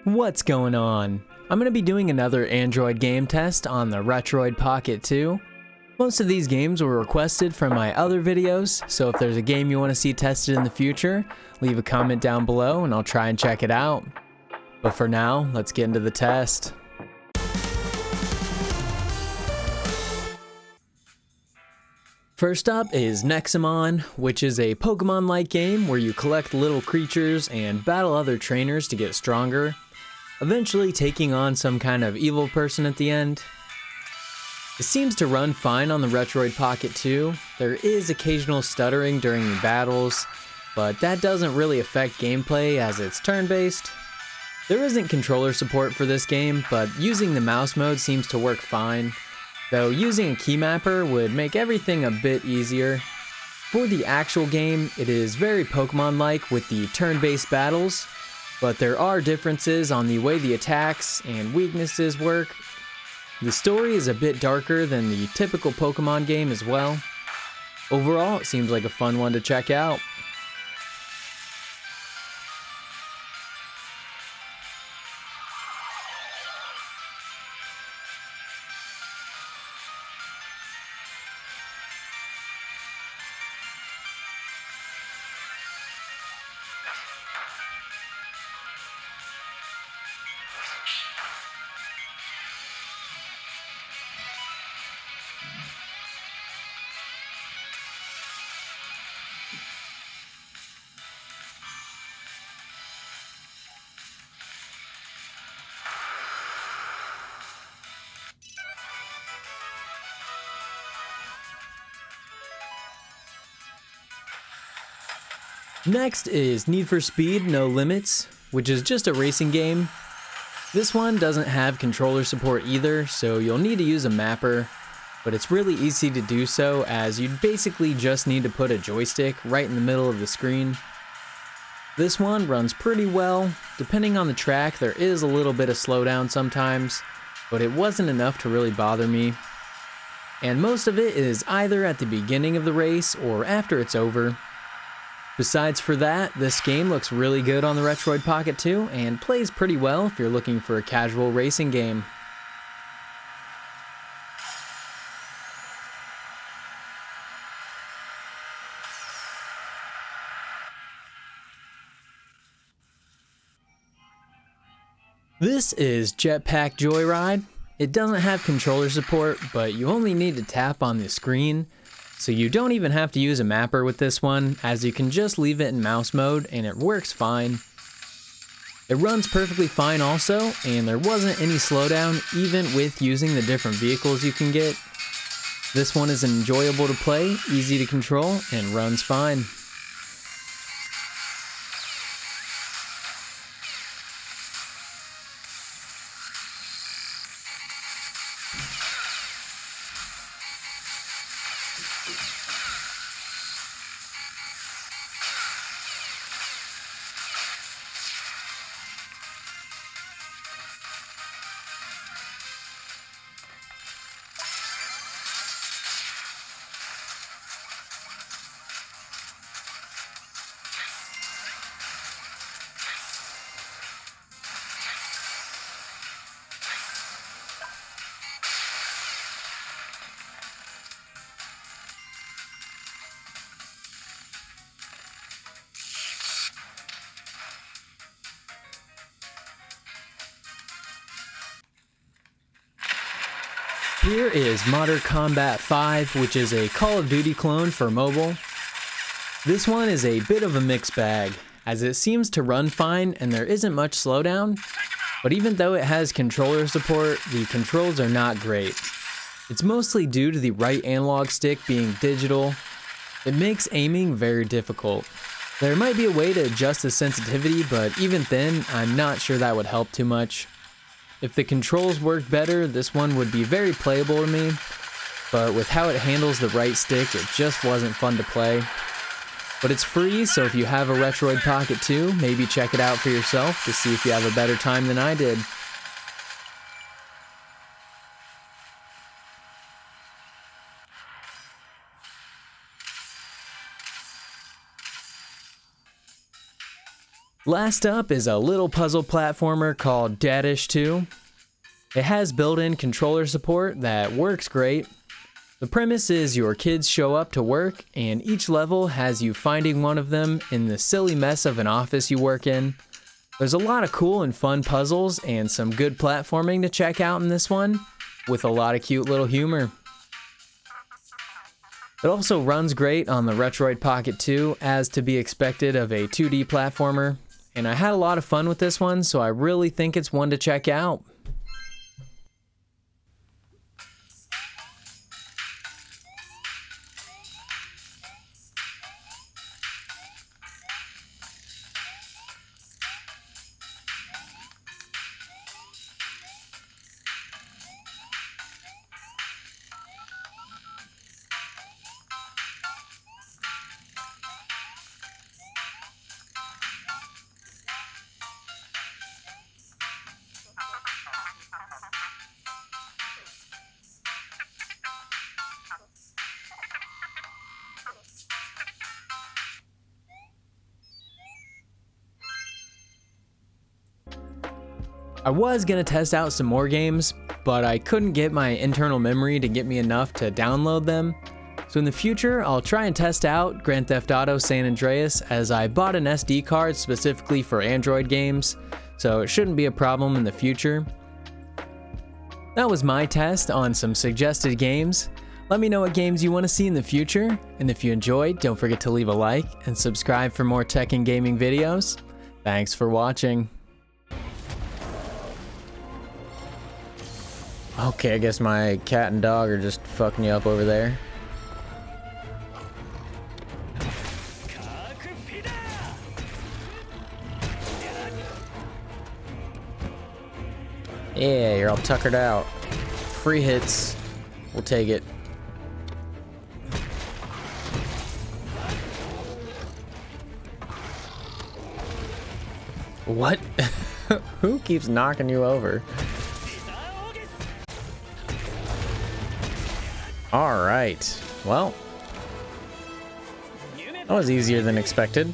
What's going on? I'm going to be doing another Android game test on the Retroid Pocket 2. Most of these games were requested from my other videos, so if there's a game you want to see tested in the future, leave a comment down below and I'll try and check it out. But for now, let's get into the test. First up is Nexomon, which is a Pokemon-like game where you collect little creatures and battle other trainers to get stronger, eventually taking on some kind of evil person at the end. It seems to run fine on the Retroid Pocket 2. There is occasional stuttering during the battles, but that doesn't really affect gameplay as it's turn-based. There isn't controller support for this game, but using the mouse mode seems to work fine, though using a key mapper would make everything a bit easier. For the actual game, it is very Pokemon-like with the turn-based battles, but there are differences on the way the attacks and weaknesses work. The story is a bit darker than the typical Pokemon game as well. Overall, it seems like a fun one to check out. Next is Need for Speed No Limits, which is just a racing game. This one doesn't have controller support either, so you'll need to use a mapper, but it's really easy to do so as you basically just need to put a joystick right in the middle of the screen. This one runs pretty well. Depending on the track, there is a little bit of slowdown sometimes, but it wasn't enough to really bother me. And most of it is either at the beginning of the race or after it's over. Besides for that, this game looks really good on the Retroid Pocket 2 and plays pretty well if you're looking for a casual racing game. This is Jetpack Joyride. It doesn't have controller support, but you only need to tap on the screen. So you don't even have to use a mapper with this one, as you can just leave it in mouse mode and it works fine. It runs perfectly fine also, and there wasn't any slowdown even with using the different vehicles you can get. This one is enjoyable to play, easy to control, and runs fine. Here is Modern Combat 5, which is a Call of Duty clone for mobile. This one is a bit of a mixed bag, as it seems to run fine and there isn't much slowdown, but even though it has controller support, the controls are not great. It's mostly due to the right analog stick being digital. It makes aiming very difficult. There might be a way to adjust the sensitivity, but even then, I'm not sure that would help too much. If the controls worked better, this one would be very playable to me, but with how it handles the right stick, it just wasn't fun to play. But it's free, so if you have a Retroid Pocket 2, maybe check it out for yourself to see if you have a better time than I did. Last up is a little puzzle platformer called Dadish 2. It has built-in controller support that works great. The premise is your kids show up to work and each level has you finding one of them in the silly mess of an office you work in. There's a lot of cool and fun puzzles and some good platforming to check out in this one, with a lot of cute little humor. It also runs great on the Retroid Pocket 2, as to be expected of a 2D platformer, and I had a lot of fun with this one, so I really think it's one to check out. I was gonna test out some more games, but I couldn't get my internal memory to get me enough to download them. So in the future, I'll try and test out Grand Theft Auto San Andreas, as I bought an SD card specifically for Android games, so it shouldn't be a problem in the future. That was my test on some suggested games. Let me know what games you want to see in the future, and if you enjoyed, don't forget to leave a like and subscribe for more tech and gaming videos. Thanks for watching. Okay, I guess my cat and dog are just fucking you up over there. Yeah, you're all tuckered out. Free hits. We'll take it. What? Who keeps knocking you over? Alright, well, that was easier than expected.